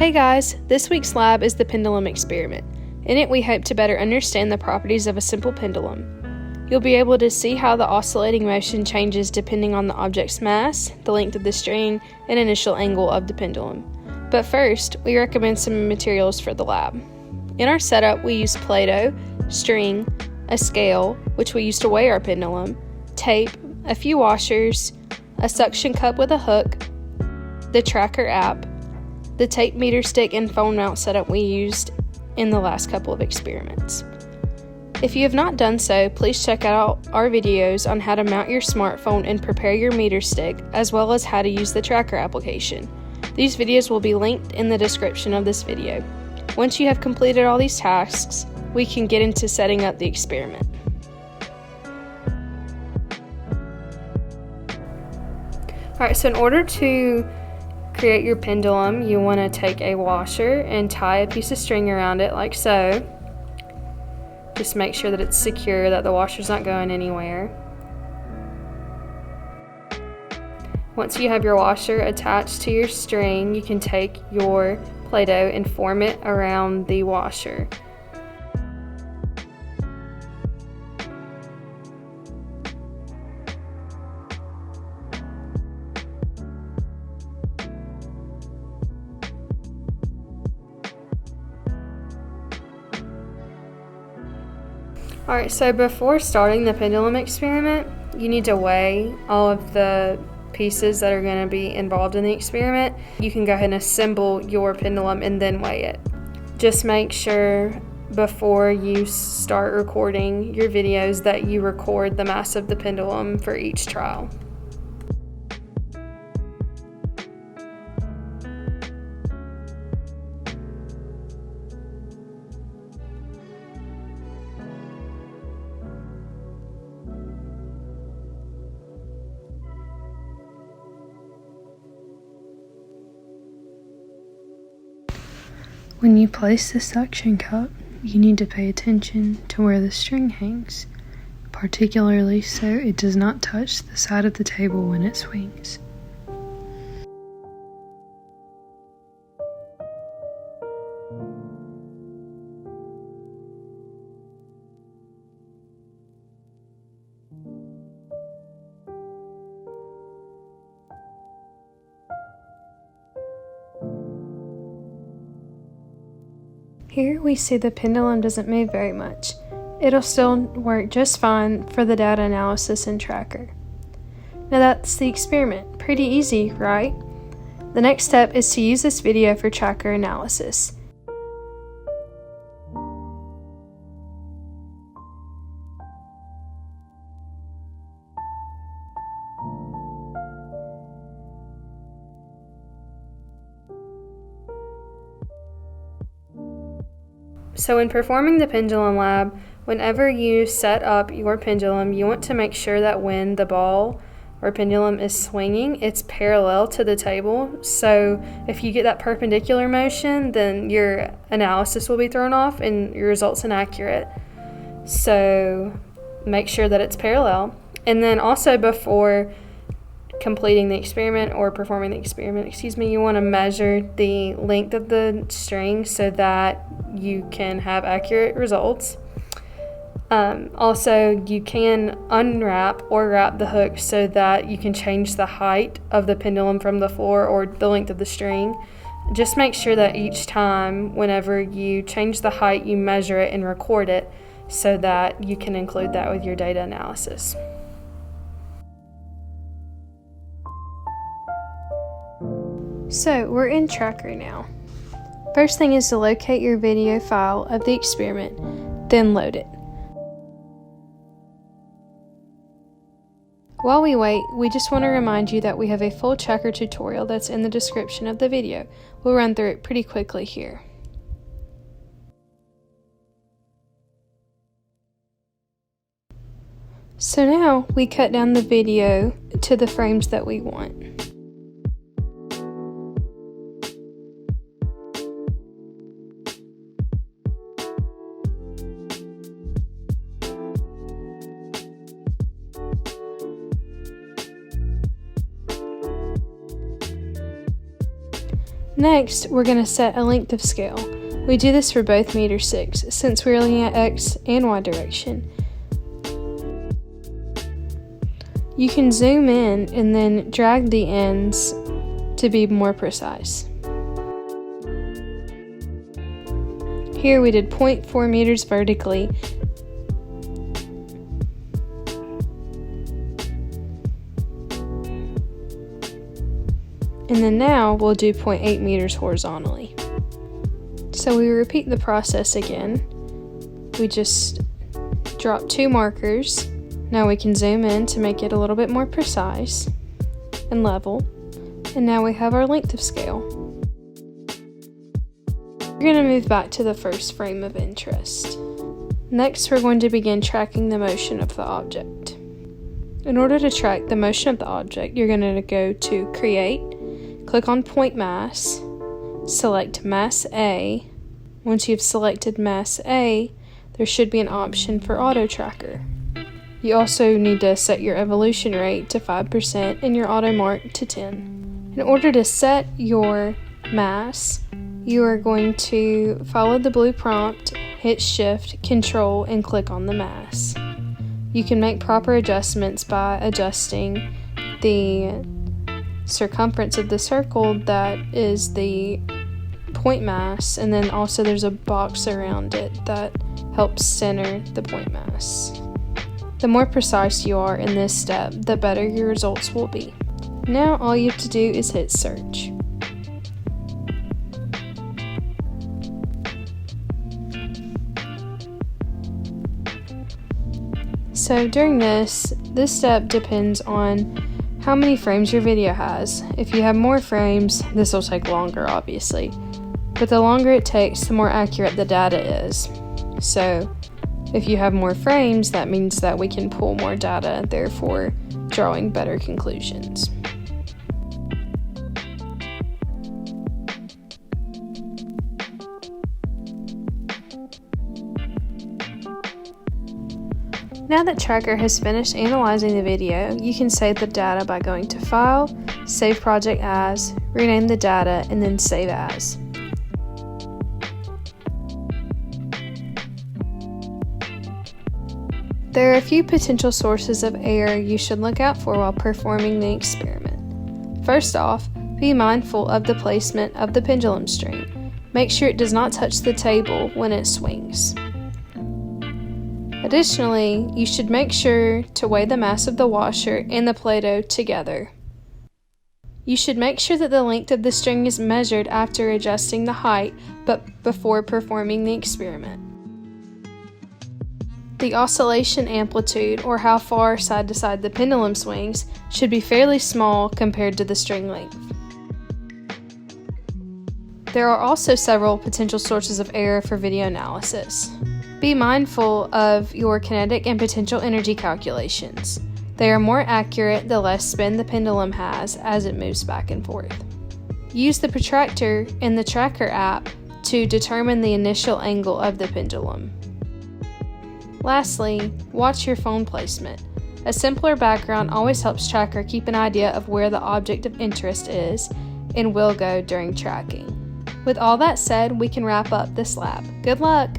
Hey guys, this week's lab is the pendulum experiment. In it, we hope to better understand the properties of a simple pendulum. You'll be able to see how the oscillating motion changes depending on the object's mass, the length of the string, and initial angle of the pendulum. But first, we recommend some materials for the lab. In our setup, we use Play-Doh, string, a scale, which we use to weigh our pendulum, tape, a few washers, a suction cup with a hook, the tracker app, the tape meter stick and phone mount setup we used in the last couple of experiments. If you have not done so, please check out our videos on how to mount your smartphone and prepare your meter stick, as well as how to use the tracker application. These videos will be linked in the description of this video. Once you have completed all these tasks, we can get into setting up the experiment. Alright, so in order to create your pendulum, you want to take a washer and tie a piece of string around it like so. Just make sure that it's secure, that the washer's not going anywhere. Once you have your washer attached to your string, you can take your Play-Doh and form it around the washer. Alright, so before starting the pendulum experiment, you need to weigh all of the pieces that are going to be involved in the experiment. You can go ahead and assemble your pendulum and then weigh it. Just make sure before you start recording your videos that you record the mass of the pendulum for each trial. When you place the suction cup, you need to pay attention to where the string hangs, particularly so it does not touch the side of the table when it swings. Here we see the pendulum doesn't move very much. It'll still work just fine for the data analysis and tracker. Now that's the experiment. Pretty easy, right? The next step is to use this video for tracker analysis. So in performing the pendulum lab, whenever you set up your pendulum, you want to make sure that when the ball or pendulum is swinging, it's parallel to the table. So if you get that perpendicular motion, then your analysis will be thrown off and your results inaccurate. So make sure that it's parallel. And then also before completing the experiment or performing the experiment, you want to measure the length of the string so that you can have accurate results. Also, you can unwrap or wrap the hook so that you can change the height of the pendulum from the floor or the length of the string. Just make sure that each time, whenever you change the height, you measure it and record it so that you can include that with your data analysis. So we're in Tracker now. First thing is to locate your video file of the experiment, then load it. While we wait, we just want to remind you that we have a full tracker tutorial that's in the description of the video. We'll run through it pretty quickly here. So now we cut down the video to the frames that we want. Next, we're going to set a length of scale. We do this for both meter 6 since we're looking at X and Y direction. You can zoom in and then drag the ends to be more precise. Here we did 0.4 meters vertically and then now we'll do 0.8 meters horizontally. So we repeat the process again. We just drop 2 markers. Now we can zoom in to make it a little bit more precise and level. And now we have our length of scale. We're going to move back to the first frame of interest. Next, we're going to begin tracking the motion of the object. In order to track the motion of the object, you're going to go to Create, click on Point Mass, select Mass A. Once you've selected Mass A, there should be an option for Auto Tracker. You also need to set your evolution rate to 5% and your auto mark to 10. In order to set your mass, you are going to follow the blue prompt, hit Shift, Control, and click on the mass. You can make proper adjustments by adjusting the circumference of the circle that is the point mass, and then also there's a box around it that helps center the point mass. The more precise you are in this step, the better your results will be. Now all you have to do is hit search. So during this step depends on how many frames your video has. If you have more frames, this will take longer obviously, but the longer it takes, the more accurate the data is. So if you have more frames, that means that we can pull more data, therefore drawing better conclusions. Now that Tracker has finished analyzing the video, you can save the data by going to File, Save Project As, rename the data, and then Save As. There are a few potential sources of error you should look out for while performing the experiment. First off, be mindful of the placement of the pendulum string. Make sure it does not touch the table when it swings. Additionally, you should make sure to weigh the mass of the washer and the Play-Doh together. You should make sure that the length of the string is measured after adjusting the height, but before performing the experiment. The oscillation amplitude, or how far side to side the pendulum swings, should be fairly small compared to the string length. There are also several potential sources of error for video analysis. Be mindful of your kinetic and potential energy calculations. They are more accurate the less spin the pendulum has as it moves back and forth. Use the protractor in the Tracker app to determine the initial angle of the pendulum. Lastly, watch your phone placement. A simpler background always helps Tracker keep an idea of where the object of interest is and will go during tracking. With all that said, we can wrap up this lab. Good luck!